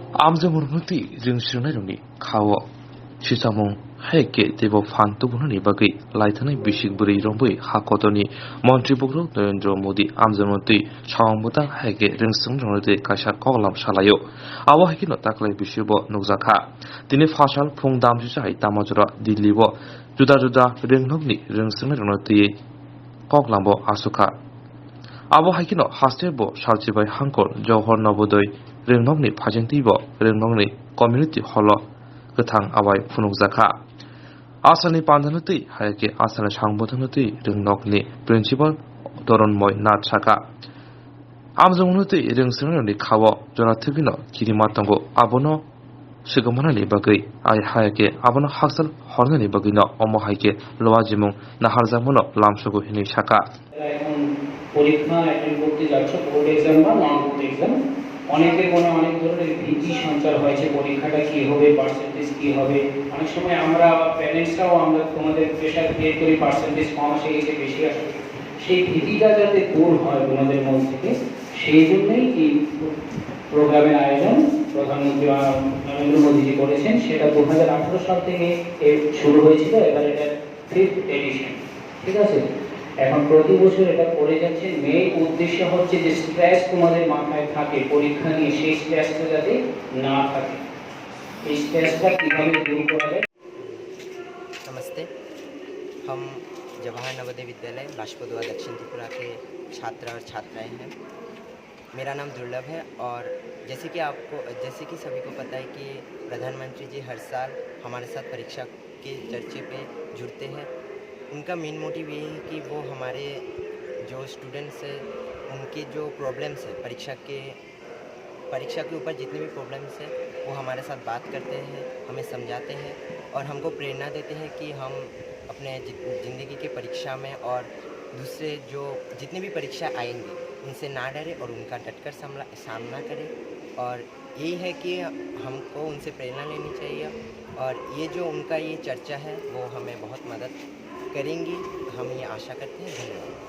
आमजोंमुरमुति जोंस्रिंनायनि खाव सिसामं हायके देव फान्तुबुननि बागै लायथानाय बिसिक बुरै रंबै हाकतनि मन्त्रिबुग्र नरेन्द्र मोदी आमजोंमुति सावंबुता हायके रोंस्रिंनायनि कासा कगलाम सालायो आवा हायकिनो ताकलाय बिसिबो नुजाखा दिनै फासाल फुं दामसिसाहाय तामाजरा दिल्लीबो जुदा जुदा रोंनगनि रोंस्रिंनायनि कगलामबो आसुखा आबो हायकिनो हास्टेबो सालचिबाय हांकर जवाहर नवोदय रोंनगनि फाजेंतिबो रोंनगनि कम्युनिटि हल गोथां आवाय फुनुगजाखा आसामनि पान्दानति हायके आसामनि सांबोधनति रोंनगनि प्रिन्सिपाल तरणमय नाथ साका आमजोंमुति रोंस्रिंनायनि खाव जनाथिगिनो किरिमातंगो आबोनो सिगमनानि बागै आय हायके आबोनो हाकसाल हरनानि बागैनो अमो हायके लवाजिमुं नाहारजामोनो लामसुगु हिनि साका পরীক্ষা অ্যাটেন্ড করতে যাচ্ছে বোর্ড এক্সাম বা নন বোর্ড এক্সাম অনেকের মনে অনেক ধরনের ভীতি সঞ্চার হয়েছে পরীক্ষাটা কি হবে পার্সেন্টেজ কি হবে অনেক সময় আমরা প্যারেন্টসরাও আমরা তোমাদের প্রেশার ক্রিয়েট করি পার্সেন্টেজ কম আসে গেছে বেশি আসে সেই ভীতিটা যাতে দূর হয় তোমাদের মন থেকে সেই জন্যই এই প্রোগ্রামের আয়োজন প্রধানমন্ত্রী নরেন্দ্র মোদীজি করেছেন সেটা 2018 সাল থেকে শুরু হয়েছিল এবার এটা 5th এডিশন ঠিক আছে এখন প্রতি বছর এটা করে যাচ্ছে মেইন উদ্দেশ্য হচ্ছে যে স্ট্রেস তোমাদের মাথায় থাকে পরীক্ষা নিয়ে সেই স্ট্রেসটা যাতে না থাকে এই স্ট্রেসটা কিভাবে দূর করা যায়। नमस्ते, हम जवाहर नवोदय विद्यालय बाष्पदुआ दक्षिण त्रिपुरा के छात्र और छात्राएं हैं। मेरा नाम दुर्लभ है और जैसे कि सभी को पता है कि प्रधानमंत्री जी हर साल हमारे साथ परीक्षा के चर्चे पे जुड़ते हैं। उनका मेन मोटिव ये है कि वो हमारे जो स्टूडेंट्स हैं उनके जो प्रॉब्लम्स है परीक्षा के ऊपर जितने भी प्रॉब्लम्स हैं वो हमारे साथ बात करते हैं, हमें समझाते हैं और हमको प्रेरणा देते हैं कि हम अपने ज़िंदगी के परीक्षा में और दूसरे जो जितने भी परीक्षा आएंगे उनसे ना डरें और उनका डटकर सामना करें। और यही है कि हमको उनसे प्रेरणा लेनी चाहिए और ये जो उनका ये चर्चा है वो हमें बहुत मदद करेंगी, हम ये आशा करते हैं। धन्यवाद।